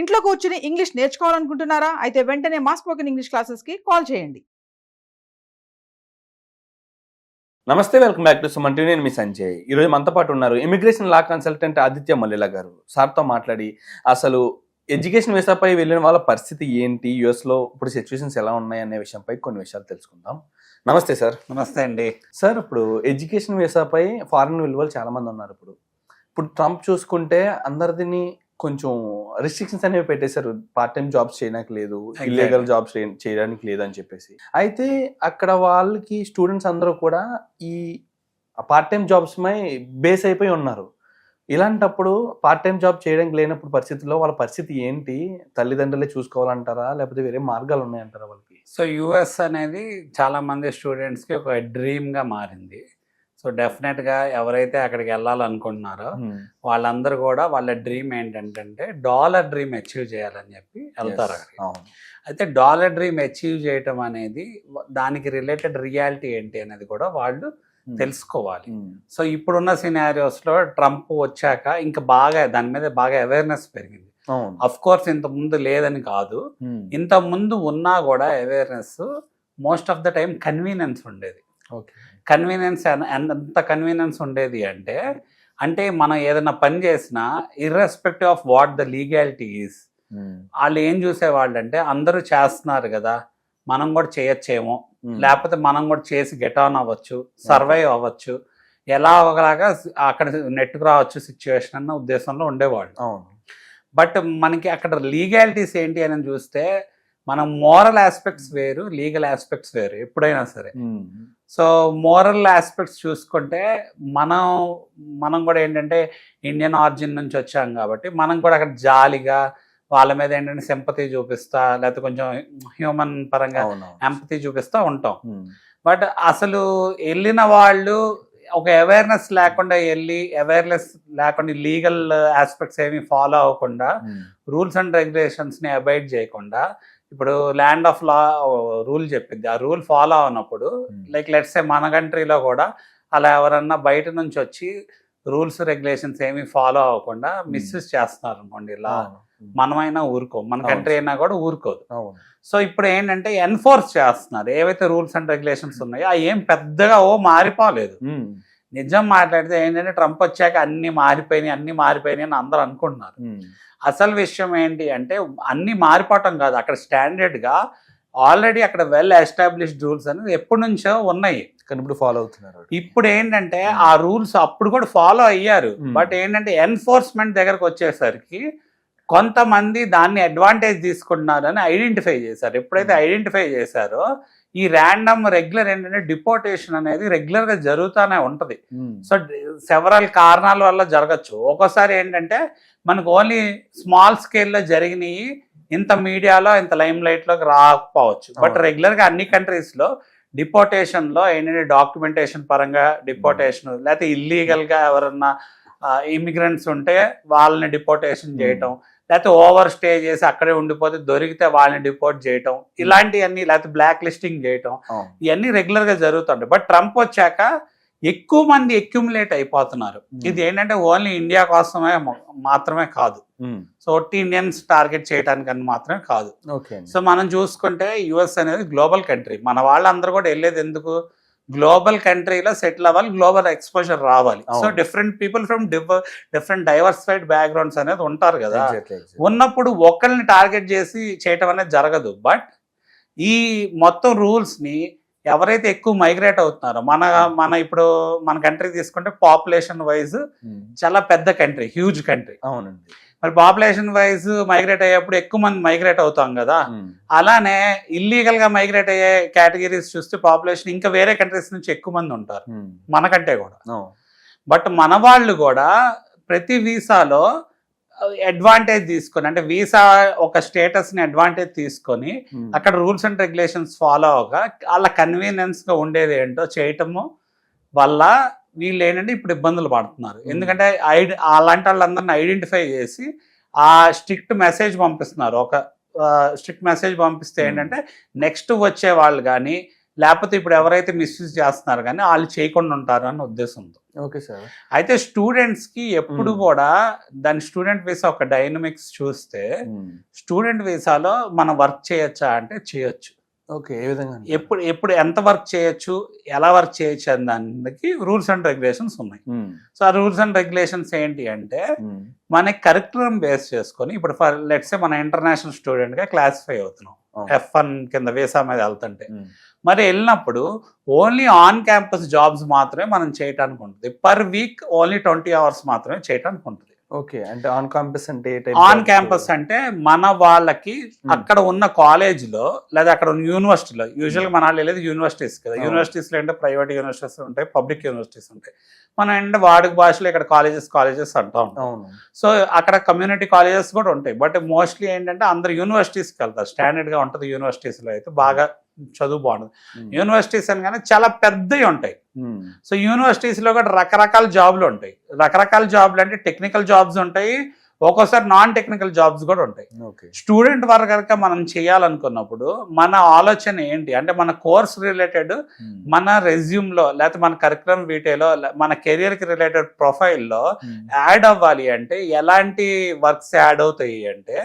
ఇంట్లో కూర్చుని ఇంగ్లీష్ నేర్చుకోవాలనుకుంటున్నారా? అయితే వెంటనే మా స్పోకెన్ ఇంగ్లీష్ క్లాసెస్‌కి కాల్ చేయండి. నమస్తే, welcome back to Suman TV. నేను మీ సంజయ్. ఈరోజు మనతో పాటు ఉన్నారు ఇమిగ్రేషన్ లా కన్సల్టెంట్ ఆదిత్య మల్లిలా గారు. సార్తో మాట్లాడి అసలు ఎడ్యుకేషన్ వీసాపై వెళ్ళిన వాళ్ళ పరిస్థితి ఏంటి, యూఎస్లో ఇప్పుడు సిచ్యువేషన్స్ ఎలా ఉన్నాయి అనే విషయంపై కొన్ని విషయాలు తెలుసుకుందాం. నమస్తే సార్. నమస్తే అండి. సార్, ఇప్పుడు ఎడ్యుకేషన్ వీసాపై ఫారిన్ వెళ్ళేవాళ్ళు చాలా మంది ఉన్నారు. ఇప్పుడు ట్రంప్ చూసుకుంటే అందరిని కొంచెం రిస్ట్రిక్షన్స్ అనేవి పెట్టేశారు. పార్ట్ టైం జాబ్స్ చేయడానికి లేదు, ఇల్లీగల్ జాబ్స్ చేయడానికి లేదు అని చెప్పేసి. అయితే అక్కడ వాళ్ళకి స్టూడెంట్స్ అందరూ కూడా ఈ part time jobs my base అయిపోయి ఉన్నారు. ఇలాంటప్పుడు పార్ట్ టైం జాబ్ చేయడానికి లేనప్పుడు పరిస్థితుల్లో వాళ్ళ పరిస్థితి ఏంటి? తల్లిదండ్రులే చూసుకోవాలంటారా, లేకపోతే వేరే మార్గాలు ఉన్నాయంటారా వాళ్ళకి? సో యుఎస్ అనేది చాలా మంది స్టూడెంట్స్కి ఒక డ్రీమ్గా మారింది. సో డెఫినెట్గా ఎవరైతే అక్కడికి వెళ్ళాలనుకుంటున్నారో వాళ్ళందరూ కూడా వాళ్ళ డ్రీమ్ ఏంటంటే డాలర్ డ్రీమ్ అచీవ్ చేయాలని చెప్పి వెళ్తారు అక్కడికి. అయితే డాలర్ డ్రీమ్ అచీవ్ చేయటం అనేది దానికి రిలేటెడ్ రియాలిటీ ఏంటి అనేది కూడా వాళ్ళు తెలుసుకోవాలి. సో ఇప్పుడున్న సినారియోస్లో ట్రంప్ వచ్చాక ఇంకా బాగా దాని మీద బాగా అవేర్నెస్ పెరిగింది. అఫ్ కోర్స్ ఇంత ముందు లేదని కాదు, ఇంత ముందు ఉన్నా కూడా awareness most of the time convenience ఉండేది. కన్వీనియన్స్ ఎంత కన్వీనియన్స్ ఉండేది అంటే మనం ఏదైనా పని చేసినా irrespective of what the legality is, వాళ్ళు ఏం చూసేవాళ్ళు అంటే అందరూ చేస్తున్నారు కదా, మనం కూడా చేయొచ్చేమో, లేకపోతే మనం కూడా చేసి గెట్ ఆన్ అవ్వచ్చు, సర్వైవ్ అవ్వచ్చు, ఎలా ఒకలాగా అక్కడ నెట్కు రావచ్చు సిచ్యువేషన్ అన్న ఉద్దేశంలో ఉండేవాళ్ళు. బట్ మనకి అక్కడ లీగాలిటీస్ ఏంటి అని చూస్తే మనం మోరల్ ఆస్పెక్ట్స్ వేరు, లీగల్ ఆస్పెక్ట్స్ వేరు ఎప్పుడైనా సరే. సో మోరల్ ఆస్పెక్ట్స్ చూసుకుంటే మనం కూడా ఏంటంటే ఇండియన్ ఆరిజిన్ నుంచి వచ్చాం కాబట్టి మనం కూడా అక్కడ జాలిగా వాళ్ళ మీద ఏంటంటే సింపతి చూపిస్తా, లేకపోతే కొంచెం హ్యూమన్ పరంగా ఎంపతి చూపిస్తూ ఉంటాం. బట్ అసలు వెళ్ళిన వాళ్ళు ఒక అవేర్నెస్ లేకుండా అవేర్నెస్ లేకుండా లీగల్ ఆస్పెక్ట్స్ ఏమి ఫాలో అవ్వకుండా, రూల్స్ అండ్ రెగ్యులేషన్స్ని అబైడ్ చేయకుండా, ఇప్పుడు ల్యాండ్ ఆఫ్ లా రూల్ చెప్పింది, ఆ రూల్ ఫాలో అవునప్పుడు లైక్ లెట్స్ సే మన కంట్రీలో కూడా అలా ఎవరన్నా బయట నుంచి వచ్చి రూల్స్ రెగ్యులేషన్స్ ఏమి ఫాలో అవ్వకుండా మిస్యూజ్ చేస్తున్నారు అనుకోండి, ఇలా మనమైనా ఊరుకో, మన కంట్రీ అయినా కూడా ఊరుకోదు. సో ఇప్పుడు ఏంటంటే ఎన్ఫోర్స్ చేస్తున్నారు ఏవైతే రూల్స్ అండ్ రెగ్యులేషన్స్ ఉన్నాయో అవి ఏం పెద్దగా మారిపోలేదు. నిజం మాట్లాడితే ఏంటంటే ట్రంప్ వచ్చాక అన్ని మారిపోయినాయి అని అందరూ అనుకుంటున్నారు. అసలు విషయం ఏంటి అంటే అన్ని మారిపోవటం కాదు, అక్కడ స్టాండర్డ్గా ఆల్రెడీ అక్కడ వెల్ ఎస్టాబ్లిష్డ్ రూల్స్ అనేది ఎప్పటి నుంచో ఉన్నాయి, కానీ ఇప్పుడు ఫాలో అవుతున్నారు. ఇప్పుడు ఏంటంటే ఆ రూల్స్ అప్పుడు కూడా ఫాలో అయ్యారు, బట్ ఏంటంటే ఎన్ఫోర్స్మెంట్ దగ్గరకు వచ్చేసరికి కొంతమంది దాన్ని అడ్వాంటేజ్ తీసుకుంటున్నారని ఐడెంటిఫై చేశారు. ఎప్పుడైతే ఐడెంటిఫై చేశారో ఈ ర్యాండమ్ రెగ్యులర్ ఏంటంటే డిపోర్టేషన్ అనేది రెగ్యులర్గా జరుగుతూనే ఉంటుంది. సో సెవరల్ కారణాల వల్ల జరగచ్చు. ఒక్కోసారి ఏంటంటే మనకు ఓన్లీ స్మాల్ స్కేల్లో జరిగినాయి ఇంత మీడియాలో ఇంత లైమ్ లైట్లోకి రాకపోవచ్చు, బట్ రెగ్యులర్గా అన్ని కంట్రీస్లో డిపోర్టేషన్లో ఏంటంటే డాక్యుమెంటేషన్ పరంగా డిపోర్టేషన్, లేకపోతే ఇల్లీగల్గా ఎవరన్నా ఇమిగ్రెంట్స్ ఉంటే వాళ్ళని డిపోర్టేషన్ చేయటం, లేకపోతే ఓవర్ స్టే చేసి అక్కడే ఉండిపోతే దొరికితే వాళ్ళని డిపోర్ట్ చేయటం, ఇలాంటివన్నీ, లేకపోతే బ్లాక్ లిస్టింగ్ చేయటం, ఇవన్నీ రెగ్యులర్గా జరుగుతుంటాయి. బట్ ట్రంప్ వచ్చాక ఎక్కువ మంది అక్యుములేట్ అయిపోతున్నారు. ఇది ఏంటంటే ఓన్లీ ఇండియా కోసమే మాత్రమే కాదు, సో ఇండియన్స్ టార్గెట్ చేయడానికి అని మాత్రమే కాదు. సో మనం చూసుకుంటే యుఎస్ అనేది గ్లోబల్ కంట్రీ, మన వాళ్ళందరూ కూడా వెళ్ళేది ఎందుకు, గ్లోబల్ కంట్రీలో సెటిల్ అవ్వాలి, గ్లోబల్ ఎక్స్పోజర్ రావాలి. So different people from different diversified backgrounds అనేది ఉంటారు కదా. ఉన్నప్పుడు ఒకరిని టార్గెట్ చేసి చేయటం అనేది జరగదు. బట్ ఈ మొత్తం రూల్స్ని ఎవరైతే ఎక్కువ మైగ్రేట్ అవుతున్నారో, మన ఇప్పుడు మన కంట్రీ తీసుకుంటే పాపులేషన్ వైజ్ చాలా పెద్ద కంట్రీ, హ్యూజ్ కంట్రీ. అవునండి. మరి పాపులేషన్ వైజ్ మైగ్రేట్ అయ్యేప్పుడు ఎక్కువ మంది మైగ్రేట్ అవుతాం కదా, అలానే ఇల్లీగల్ గా మైగ్రేట్ అయ్యే కేటగిరీస్ చూస్తే పాపులేషన్ ఇంకా వేరే కంట్రీస్ నుంచి ఎక్కువ మంది ఉంటారు మనకంటే కూడా. బట్ మన వాళ్ళు కూడా ప్రతి వీసాలో అడ్వాంటేజ్ తీసుకొని, అంటే వీసా ఒక స్టేటస్ని అడ్వాంటేజ్ తీసుకొని అక్కడ రూల్స్ అండ్ రెగ్యులేషన్స్ ఫాలో అవ్వగా వాళ్ళ కన్వీనియన్స్గా ఉండేది ఏంటో చేయటము వల్ల వీళ్ళు ఏంటంటే ఇప్పుడు ఇబ్బందులు పడుతున్నారు. ఎందుకంటే అలాంటి వాళ్ళందరినీ ఐడెంటిఫై చేసి ఆ స్ట్రిక్ట్ మెసేజ్ పంపిస్తున్నారు. ఒక స్ట్రిక్ట్ మెసేజ్ పంపిస్తే ఏంటంటే నెక్స్ట్ వచ్చే వాళ్ళు కానీ, లేకపోతే ఇప్పుడు ఎవరైతే మిస్యూజ్ చేస్తున్నారు కానీ వాళ్ళు చేయకుండా ఉంటారు అన్న ఉద్దేశంతో. Okay sir. అయితే స్టూడెంట్స్ కి ఎప్పుడు కూడా దాని స్టూడెంట్ వీసా ఒక డైనమిక్స్ చూస్తే స్టూడెంట్ వీసాలో మనం వర్క్ చేయొచ్చా అంటే చేయొచ్చు. ఓకే, ఏ విధంగా? ఎప్పుడు ఎంత వర్క్ చేయొచ్చు, ఎలా వర్క్ చేయొచ్చు అనే దానికి రూల్స్ అండ్ రెగ్యులేషన్స్ ఉన్నాయి. సో ఆ రూల్స్ అండ్ రెగ్యులేషన్స్ ఏంటి అంటే మన కరిక్యులం బేస్ చేసుకొని, ఇప్పుడు ఫర్ లెట్స్ సే మన ఇంటర్నేషనల్ స్టూడెంట్ గా క్లాసిఫై అవుతున్నాం F1 కింద వీసా మీద వెళ్తుంటే, మరి వెళ్ళినప్పుడు ఓన్లీ ఆన్ క్యాంపస్ జాబ్స్ మాత్రమే మనం చేయటానికి ఉంటుంది. పర్ వీక్ ఓన్లీ 20 hours మాత్రమే చేయటానికి ఉంటుంది. ఓకే, అంటే ఆన్ క్యాంపస్ అంటే ఆన్ క్యాంపస్ అంటే మన వాళ్ళకి అక్కడ ఉన్న కాలేజ్ లో లేదా అక్కడ ఉన్న యూనివర్సిటీలో, యూజువల్గా మన వాళ్ళు వెళ్ళేది యూనివర్సిటీస్ కదా. యూనివర్సిటీస్ లో అంటే ప్రైవేట్ యూనివర్సిటీస్ ఉంటాయి, పబ్లిక్ యూనివర్సిటీస్ ఉంటాయి. మనం ఏంటంటే వాడుక భాషలో ఇక్కడ కాలేజెస్ అంటూ ఉంటాం. సో అక్కడ కమ్యూనిటీ కాలేజెస్ కూడా ఉంటాయి. బట్ మోస్ట్లీ ఏంటంటే అందరు యూనివర్సిటీస్కి వెళ్తారు. స్టాండర్డ్ గా ఉంటుంది యూనివర్సిటీస్ లో అయితే, బాగా చదువు బాగుంటుంది. యూనివర్సిటీస్ అనగానే చాలా పెద్దవి ఉంటాయి. సో యూనివర్సిటీస్ లో కూడా రకరకాల జాబ్లు ఉంటాయి. రకరకాల జాబ్లు అంటే టెక్నికల్ జాబ్స్ ఉంటాయి, ఒక్కోసారి నాన్ టెక్నికల్ జాబ్స్ కూడా ఉంటాయి. స్టూడెంట్ వర్క్ కనుక మనం చేయాలనుకున్నప్పుడు మన ఆలోచన ఏంటి అంటే, మన కోర్స్ రిలేటెడ్ మన రెజ్యూమ్ లో లేకపోతే మన కరికులం వీటేలో మన కెరియర్ కి రిలేటెడ్ ప్రొఫైల్లో యాడ్ అవ్వాలి అంటే ఎలాంటి వర్క్స్ యాడ్ అవుతాయి అంటే,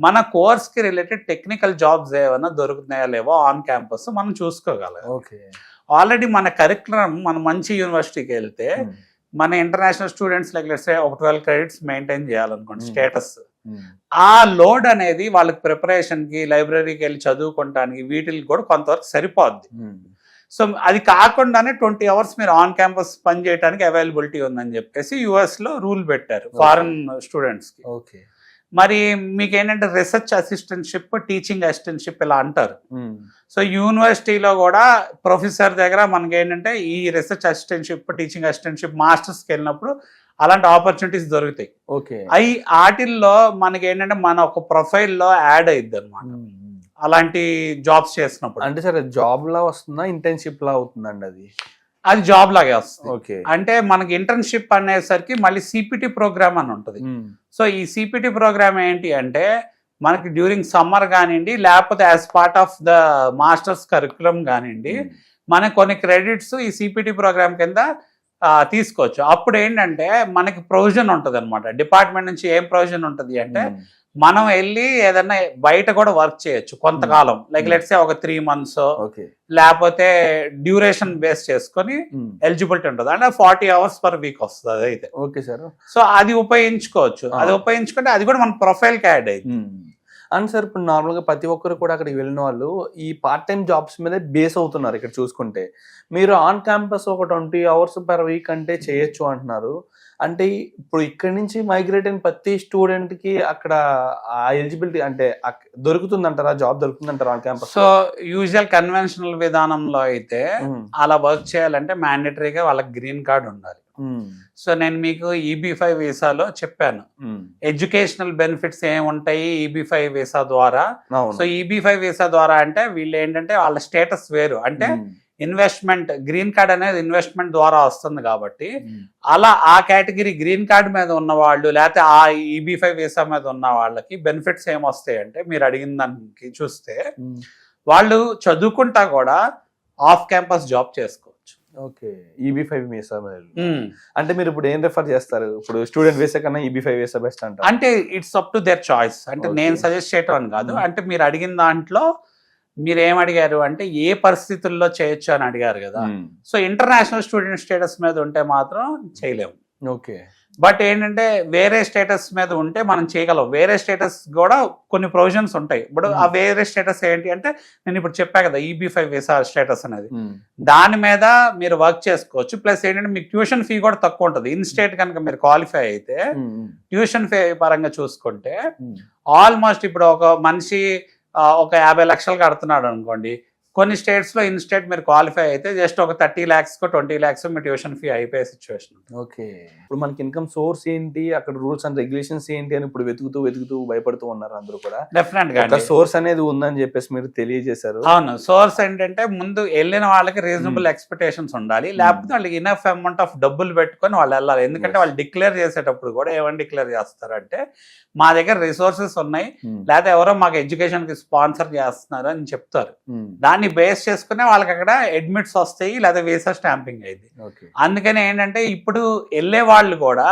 మన కోర్స్ కి రిలేటెడ్ టెక్నికల్ జాబ్స్ ఏమైనా దొరుకుతున్నాయా లేవో ఆన్ క్యాంపస్ మనం చూసుకోగలం. ఆల్రెడీ మన కరికులం మన మంచి యూనివర్సిటీకి వెళ్తే మన ఇంటర్నేషనల్ స్టూడెంట్స్ లైక్ లెట్స్ సే ఒక 12 credits మెయింటైన్ చేయాలనుకోండి స్టేటస్, ఆ లోడ్ అనేది వాళ్ళకి ప్రిపరేషన్ కి, లైబ్రరీకి వెళ్ళి చదువుకోవడానికి వీటికి కూడా కొంతవరకు సరిపోద్ది. సో అది కాకుండానే 20 hours మీరు ఆన్ క్యాంపస్ పని చేయడానికి అవైలబిలిటీ ఉందని చెప్పేసి US లో రూల్ పెట్టారు ఫారెన్ స్టూడెంట్స్ కి. మరి మీకు ఏంటంటే రీసెర్చ్ అసిస్టెంట్షిప్, టీచింగ్ అసిస్టెంట్షిప్ ఇలా అంటారు. సో యూనివర్సిటీలో కూడా ప్రొఫెసర్ దగ్గర మనకి ఏంటంటే ఈ రీసెర్చ్ అసిస్టెంట్షిప్, టీచింగ్ అసిస్టెంట్షిప్ మాస్టర్స్కి వెళ్ళినప్పుడు అలాంటి ఆపర్చునిటీస్ దొరుకుతాయి. అవి వాటిల్లో మనకి ఏంటంటే మన ఒక ప్రొఫైల్లో యాడ్ అయ్యిద్ది అనమాట అలాంటి జాబ్స్ చేసినప్పుడు. అంటే సరే జాబ్ లా వస్తుందా, ఇంటర్న్షిప్ లా అవుతుందండి? అది జాబ్ లాగే వస్తుంది. అంటే మనకి ఇంటర్న్షిప్ అనేసరికి మళ్ళీ CPT ప్రోగ్రామ్ అని ఉంటుంది. సో ఈ CPT ప్రోగ్రామ్ ఏంటి అంటే మనకి డ్యూరింగ్ సమ్మర్ కానివ్వండి, లేకపోతే as part of the masters curriculum కానివ్వండి, మనకి కొన్ని క్రెడిట్స్ ఈ CPT ప్రోగ్రామ్ కింద తీసుకోవచ్చు. అప్పుడు ఏంటంటే మనకి ప్రొవిజన్ ఉంటుంది అనమాట. డిపార్ట్మెంట్ నుంచి ఏం ప్రొవిజన్ ఉంటుంది అంటే, మనం వెళ్ళి ఏదన్నా బయట కూడా వర్క్ చేయొచ్చు కొంతకాలం, లైక్ లెట్స్ సే ఒక 3 months లేకపోతే డ్యూరేషన్ బేస్ చేసుకొని ఎలిజిబిలిటీ ఉంటుంది. అంటే 40 hours per week వస్తుంది అది అయితే. Okay sir. సో అది ఉపయోగించుకోవచ్చు. అది ఉపయోగించుకుంటే అది కూడా మన ప్రొఫైల్ కి యాడ్ అయ్యింది. అండ్ సార్ ఇప్పుడు నార్మల్ గా ప్రతి ఒక్కరు కూడా అక్కడికి వెళ్ళిన వాళ్ళు ఈ పార్ట్ టైం జాబ్స్ మీద బేస్ అవుతున్నారు. ఇక్కడ చూసుకుంటే మీరు ఆన్ క్యాంపస్ ఒక 20 hours per week అంటే చేయొచ్చు అంటున్నారు. అంటే ఇప్పుడు ఇక్కడి నుంచి మైగ్రేట్ అయిన ప్రతి స్టూడెంట్ కి అక్కడ ఎలిజిబిలిటీ అంటే దొరుకుతుందంటారా, జాబ్ దొరుకుతుందంటారా on campus? So usual conventional విధానంలో అయితే అలా వర్క్ చేయాలంటే మ్యాండేటరీగా వాళ్ళకి గ్రీన్ కార్డ్ ఉండాలి. సో నేను మీకు EB-5 వీసాలో చెప్పాను ఎడ్యుకేషనల్ బెనిఫిట్స్ ఏముంటాయి EB-5 వీసా ద్వారా. సో EB-5 వీసా ద్వారా అంటే వీళ్ళు ఏంటంటే వాళ్ళ స్టేటస్ వేరు, అంటే ఇన్వెస్ట్మెంట్, గ్రీన్ కార్డ్ అనేది ఇన్వెస్ట్మెంట్ ద్వారా వస్తుంది కాబట్టి అలా ఆ కేటగిరీ గ్రీన్ కార్డ్ మీద ఉన్న వాళ్ళు లేకపోతే ఆ EB-5 వీసా మీద ఉన్న వాళ్ళకి బెనిఫిట్స్ ఏమొస్తాయి అంటే, మీరు అడిగిన దానికి చూస్తే వాళ్ళు చదువుకుంటా కూడా ఆఫ్ క్యాంపస్ జాబ్ చేసుకోవచ్చు. ఓకే, EB-5 వీసా అంటే మీరు ఇప్పుడు ఏం రిఫర్ చేస్తారు? ఇప్పుడు స్టూడెంట్ వీసా కన్నా EB-5 వీసా బెస్ట్ అంటారు? అంటే it's up to their choice. అంటే నేను సజెస్ట్ చేయటం అని కాదు. అంటే మీరు అడిగిన దాంట్లో మీరు ఏం అడిగారు అంటే ఏ పరిస్థితుల్లో చేయొచ్చు అని అడిగారు కదా. సో ఇంటర్నేషనల్ స్టూడెంట్ స్టేటస్ మీద ఉంటే మాత్రం చేయలేము. ఓకే, బట్ ఏంటంటే వేరే స్టేటస్ మీద ఉంటే మనం చేయగలం. వేరే స్టేటస్ కూడా కొన్ని ప్రొవిజన్స్ ఉంటాయి. ఇప్పుడు ఆ వేరే స్టేటస్ ఏంటి అంటే, నేను ఇప్పుడు చెప్పా కదా EB-5 వీసా స్టేటస్ అనేది, దాని మీద మీరు వర్క్ చేసుకోవచ్చు. ప్లస్ ఏంటంటే మీకు ట్యూషన్ ఫీ కూడా తక్కువ ఉంటుంది. ఇన్ స్టేట్ కనుక మీరు క్వాలిఫై అయితే ట్యూషన్ ఫీ పరంగా చూసుకుంటే ఆల్మోస్ట్ ఇప్పుడు ఒక మనిషి ఒక 50 లక్షలు కడుతున్నాడు అనుకోండి, కొన్ని స్టేట్స్ లో ఇన్ స్టేట్ మీరు క్వాలిఫై అయితే జస్ట్ ఒక 30 lakhs 20 lakhs మీ ట్యూషన్ ఫీ అయిపోయే సిచ్యువేషన్. ఓకే, ఇప్పుడు మనకి ఇన్కమ్ సోర్స్ ఏంటి, అక్కడ రూల్స్ అండ్ రెగ్యులేషన్స్ ఏంటి అని ఇప్పుడు వెతుకుతూ భయపడుతూ ఉన్నారు అందరూ కూడా. డెఫినెట్ గా సోర్స్ అనేది ఉందని చెప్పేసి మీరు తెలియజేశారు. అవును, సోర్స్ ఏంటంటే ముందు వెళ్ళిన వాళ్ళకి రీజనబుల్ ఎక్స్పెక్టేషన్స్ ఉండాలి, లేకపోతే వాళ్ళకి ఇనఫ్ అమౌంట్ ఆఫ్ డబ్బులు పెట్టుకొని వాళ్ళు వెళ్ళాలి. ఎందుకంటే వాళ్ళు డిక్లేర్ చేసేటప్పుడు కూడా ఏమని డిక్లేర్ చేస్తారంటే, మా దగ్గర రిసోర్సెస్ ఉన్నాయి, లేకపోతే ఎవరో మాకు ఎడ్యుకేషన్ కి స్పాన్సర్ చేస్తున్నారు అని చెప్తారు. దాన్ని దాన్ని బేస్ చేసుకునే వాళ్ళకి అక్కడ అడ్మిట్స్ వస్తాయి లేదా వీసా స్టాంపింగ్ అయింది. ఓకే. అందుకని ఏంటంటే ఇప్పుడు వెళ్ళే వాళ్ళు కూడా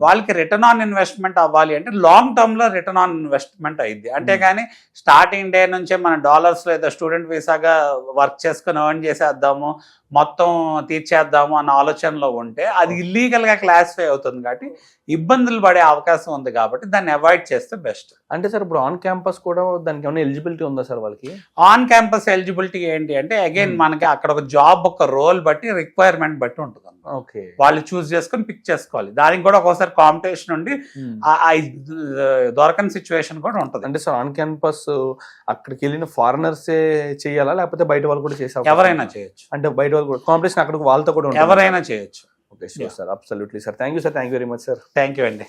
వాళ్ళకి రిటర్న్ ఆన్ ఇన్వెస్ట్మెంట్ అవ్వాలి అంటే లాంగ్ టర్మ్ లో రిటర్న్ ఆన్ ఇన్వెస్ట్మెంట్ అయింది. అంతేగాని స్టార్టింగ్ డే నుంచే మన డాలర్స్ లేదా స్టూడెంట్ వీసాగా వర్క్ చేసుకుని ఎర్న్ చేసేద్దాము, మొత్తం తీర్చేద్దాము అన్న ఆలోచనలో ఉంటే అది ఇల్లీగల్ గా క్లాసిఫై అవుతుంది కాబట్టి ఇబ్బందులు పడే అవకాశం ఉంది. కాబట్టి దాన్ని అవాయిడ్ చేస్తే బెస్ట్. అంటే సార్ ఇప్పుడు ఆన్ క్యాంపస్ కూడా దానికి ఏమైనా ఎలిజిబిలిటీ ఉందా సార్ వాళ్ళకి? ఆన్ క్యాంపస్ ఎలిజిబిలిటీ ఏంటి అంటే అగైన్ మనకి అక్కడ ఒక జాబ్ ఒక రోల్ బట్టి రిక్వైర్మెంట్ బట్టి ఉంటుంది. ఓకే. వాళ్ళు చూస్ చేసుకొని పిక్ చేసుకోవాలి. దానికి కూడా ఒక్కోసారి కాంపిటీషన్ ఉండి దొరకని సిచ్యువేషన్ కూడా ఉంటుంది. అంటే సార్ ఆన్ క్యాంపస్ అక్కడికి వెళ్ళిన ఫారినర్స్ చేయాలా లేకపోతే బయట వాళ్ళు కూడా చేసే ఎవరైనా చేయొచ్చు. అంటే బయట వాళ్ళు కూడా కాంపిటీషన్ అక్కడ వాళ్ళతో కూడా ఎవరైనా చేయొచ్చు. Okay, sure sir, absolutely sir. Thank you sir, thank you very much sir. Thank you అండి.